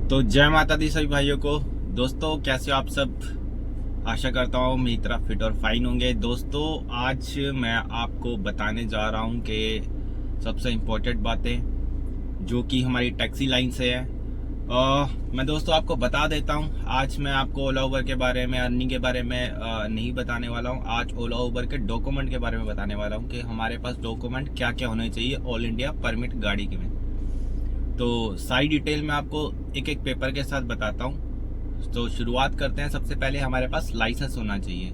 तो जय माता दी सभी भाइयों को। दोस्तों कैसे हो आप सब। आशा करता हूँ मेरी तरफ फिट और फाइन होंगे। दोस्तों आज मैं आपको बताने जा रहा हूँ कि सबसे इम्पोर्टेंट बातें जो कि हमारी टैक्सी लाइन से है। मैं दोस्तों आपको बता देता हूँ, आज मैं आपको ओला उबर के बारे में, अर्निंग के बारे में नहीं बताने वाला हूँ। आज ओला उबर के डॉक्यूमेंट के बारे में बताने वाला हूँ कि हमारे पास डॉक्यूमेंट क्या क्या होने चाहिए ऑल इंडिया परमिट गाड़ी के में। तो सारी डिटेल मैं आपको एक एक पेपर के साथ बताता हूँ। तो शुरुआत करते हैं। सबसे पहले हमारे पास लाइसेंस होना चाहिए।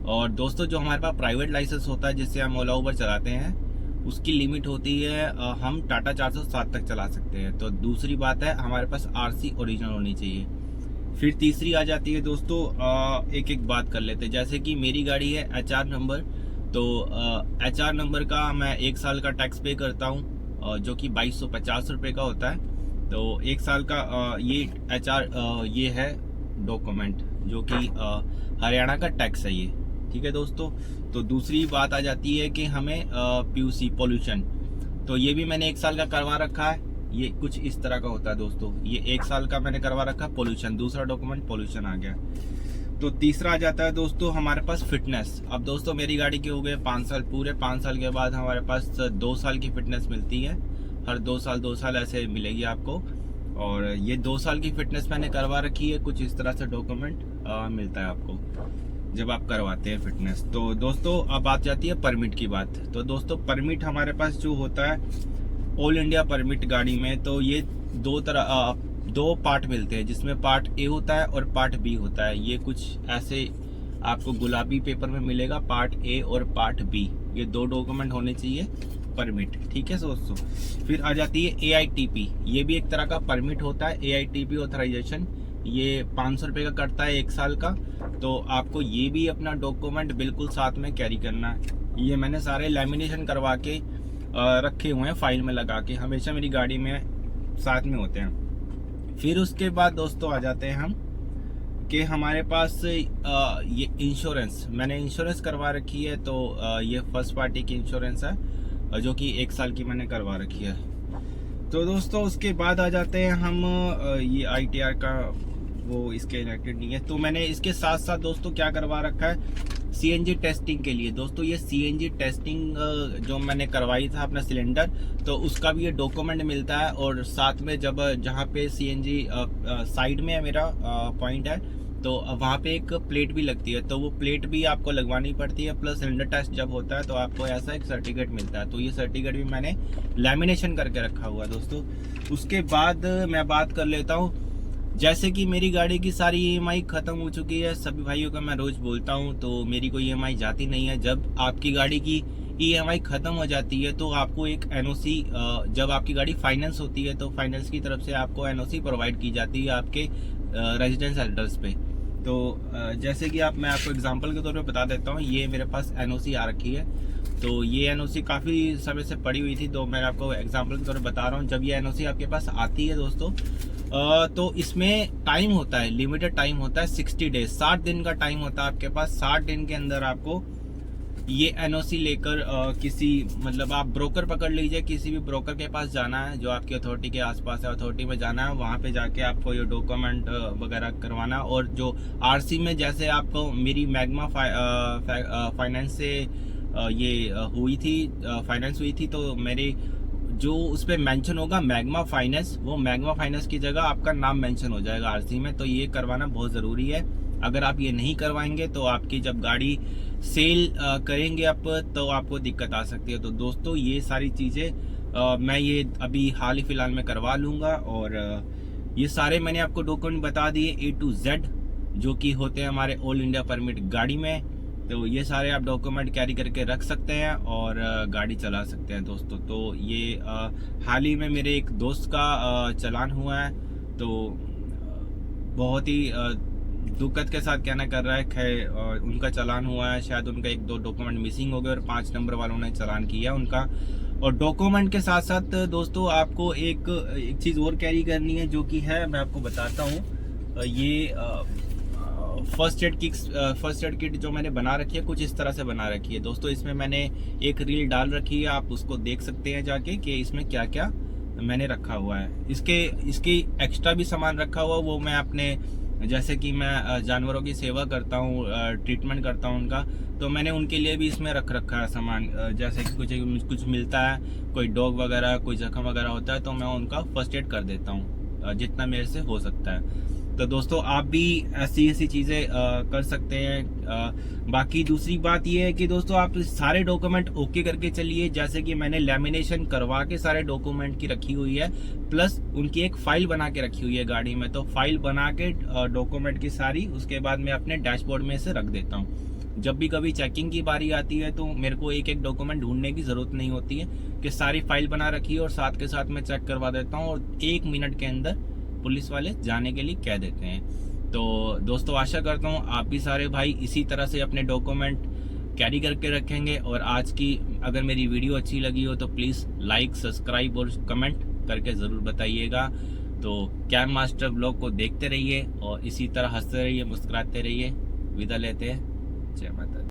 और दोस्तों जो हमारे पास प्राइवेट लाइसेंस होता है जिससे हम ओला उबर चलाते हैं, उसकी लिमिट होती है हम टाटा 407 तक चला सकते हैं। तो दूसरी बात है हमारे पास आरसी ओरिजिनल होनी चाहिए। फिर तीसरी आ जाती है दोस्तों, एक एक बात कर लेते हैं। जैसे कि मेरी गाड़ी है HR नंबर, तो HR नंबर का मैं 1 साल का टैक्स पे करता हूँ जो कि 2250 रुपये का होता है। तो 1 साल का ये HR ये है डॉक्यूमेंट जो कि हरियाणा का टैक्स है ये। ठीक है दोस्तों। तो दूसरी बात आ जाती है कि हमें PUC पोल्यूशन, तो ये भी मैंने 1 साल का करवा रखा है। ये कुछ इस तरह का होता है दोस्तों, ये 1 साल का मैंने करवा रखा है। पोल्यूशन दूसरा डॉक्यूमेंट पोल्यूशन आ गया। तो तीसरा आ जाता है दोस्तों हमारे पास फिटनेस। अब दोस्तों मेरी गाड़ी के हो गए 5 साल पूरे। 5 साल के बाद हमारे पास 2 साल की फिटनेस मिलती है। हर 2 साल ऐसे मिलेगी आपको। और ये 2 साल की फिटनेस मैंने करवा रखी है। कुछ इस तरह से डॉक्यूमेंट मिलता है आपको जब आप करवाते हैं फिटनेस। तो दोस्तों अब आ जाती है परमिट की बात। तो दोस्तों परमिट हमारे पास जो होता है ऑल इंडिया परमिट गाड़ी में, तो ये दो पार्ट मिलते हैं, जिसमें पार्ट A होता है और पार्ट B होता है। ये कुछ ऐसे आपको गुलाबी पेपर में मिलेगा, पार्ट A और पार्ट B। ये 2 डॉक्यूमेंट होने चाहिए परमिट। ठीक है दोस्तों। फिर आ जाती है AITP, ये भी एक तरह का परमिट होता है। AITP ऑथराइजेशन ये 500 रुपये का कटता है 1 साल का। तो आपको ये भी अपना डॉक्यूमेंट बिल्कुल साथ में कैरी करना है। ये मैंने सारे लैमिनेशन करवा के रखे हुए हैं, फाइल में लगा के, हमेशा मेरी गाड़ी में साथ में होते हैं। फिर उसके बाद दोस्तों आ जाते हैं हम कि हमारे पास ये इंश्योरेंस, मैंने इंश्योरेंस करवा रखी है। तो ये फर्स्ट पार्टी की इंश्योरेंस है जो कि 1 साल की मैंने करवा रखी है। तो दोस्तों उसके बाद आ जाते हैं हम ये ITR का, वो इसके रिलेटेड नहीं है। तो मैंने इसके साथ साथ दोस्तों क्या करवा रखा है, CNG टेस्टिंग के लिए। दोस्तों ये CNG टेस्टिंग जो मैंने करवाई था अपना सिलेंडर, तो उसका भी ये डॉक्यूमेंट मिलता है। और साथ में जब जहाँ पे CNG साइड में है मेरा पॉइंट है, तो वहाँ पे एक प्लेट भी लगती है, तो वो प्लेट भी आपको लगवानी पड़ती है। प्लस सिलेंडर टेस्ट जब होता है तो आपको ऐसा एक सर्टिफिकेट मिलता है। तो ये सर्टिफिकेट भी मैंने लैमिनेशन करके रखा हुआ है दोस्तों। उसके बाद मैं बात कर लेता हूँ, जैसे कि मेरी गाड़ी की सारी EMI खत्म हो चुकी है। सभी भाइयों का मैं रोज बोलता हूं, तो मेरी कोई EMI जाती नहीं है। जब आपकी गाड़ी की EMI खत्म हो जाती है तो आपको एक NOC, जब आपकी गाड़ी फाइनेंस होती है तो फाइनेंस की तरफ से आपको NOC प्रोवाइड की जाती है आपके रेजिडेंस एड्रेस पे। तो जैसे कि मैं आपको एग्जाम्पल के तौर पे बता देता हूँ, ये मेरे पास NOC आ रखी है। तो ये NOC काफ़ी समय से पड़ी हुई थी, तो मैं आपको एग्जाम्पल के तौर पे बता रहा हूँ। जब ये NOC आपके पास आती है दोस्तों, तो इसमें टाइम होता है, लिमिटेड टाइम होता है 60 डेज, 60 दिन का टाइम होता है आपके पास। 60 दिन के अंदर आपको ये NOC लेकर किसी, मतलब आप ब्रोकर पकड़ लीजिए, किसी भी ब्रोकर के पास जाना है जो आपकी अथॉरिटी के आसपास है, अथॉरिटी में जाना है, वहाँ पे जाके आपको ये डॉक्यूमेंट वगैरह करवाना। और जो RC में, जैसे आपको मेरी मैग्मा फाइनेंस से ये हुई थी, फाइनेंस हुई थी, तो मेरी जो उस पर मेंशन होगा मैग्मा फाइनेंस, वो मैग्मा फाइनेंस की जगह आपका नाम मेंशन हो जाएगा RC में। तो ये करवाना बहुत ज़रूरी है। अगर आप ये नहीं करवाएंगे तो आपकी जब गाड़ी सेल करेंगे आप, तो आपको दिक्कत आ सकती है। तो दोस्तों ये सारी चीज़ें मैं ये अभी हाल ही फिलहाल में करवा लूँगा। और ये सारे मैंने आपको डॉक्यूमेंट बता दिए A to Z जो कि होते हैं हमारे ऑल इंडिया परमिट गाड़ी में। तो ये सारे आप डॉक्यूमेंट कैरी करके रख सकते हैं और गाड़ी चला सकते हैं दोस्तों। तो ये हाल ही में मेरे एक दोस्त का चालान हुआ है, तो बहुत ही दुखद के साथ कहना कर रहा है। खैर उनका चालान हुआ है, शायद उनका 1-2 डॉक्यूमेंट मिसिंग हो गए और 5 नंबर वालों ने चालान किया उनका। और डॉक्यूमेंट के साथ साथ दोस्तों आपको एक चीज़ और कैरी करनी है, जो कि है, मैं आपको बताता हूँ। ये फर्स्ट एड किट जो मैंने बना रखी है, कुछ इस तरह से बना रखी है दोस्तों। इसमें मैंने एक रील डाल रखी है, आप उसको देख सकते हैं जाके कि इसमें क्या क्या मैंने रखा हुआ है। इसके एक्स्ट्रा भी सामान रखा हुआ, वो मैं अपने, जैसे कि मैं जानवरों की सेवा करता हूँ, ट्रीटमेंट करता हूँ उनका, तो मैंने उनके लिए भी इसमें रख रखा है सामान। जैसे कि कुछ कुछ मिलता है, कोई डॉग वगैरह, कोई जख्म वगैरह होता है, तो मैं उनका फर्स्ट एड कर देता हूँ जितना मेरे से हो सकता है। तो दोस्तों आप भी ऐसी ऐसी चीज़ें कर सकते हैं। बाकी दूसरी बात ये है कि दोस्तों आप सारे डॉक्यूमेंट ओके करके चलिए। जैसे कि मैंने लैमिनेशन करवा के सारे डॉक्यूमेंट की रखी हुई है, प्लस उनकी एक फाइल बना के रखी हुई है गाड़ी में। तो फाइल बना के डॉक्यूमेंट की सारी, उसके बाद मैं अपने डैशबोर्ड में से रख देता हूँ। जब भी कभी चेकिंग की बारी आती है तो मेरे को एक एक डॉक्यूमेंट ढूंढने की ज़रूरत नहीं होती है, कि सारी फाइल बना रखी है और साथ के साथ मैं चेक करवा देता हूँ, और 1 मिनट के अंदर पुलिस वाले जाने के लिए कह देते हैं। तो दोस्तों आशा करता हूँ आप भी सारे भाई इसी तरह से अपने डॉक्यूमेंट कैरी करके रखेंगे। और आज की अगर मेरी वीडियो अच्छी लगी हो तो प्लीज़ लाइक, सब्सक्राइब और कमेंट करके ज़रूर बताइएगा। तो कैम मास्टर ब्लॉग को देखते रहिए और इसी तरह हंसते रहिए, मुस्कुराते रहिए। विदा लेते हैं। जय माता दी।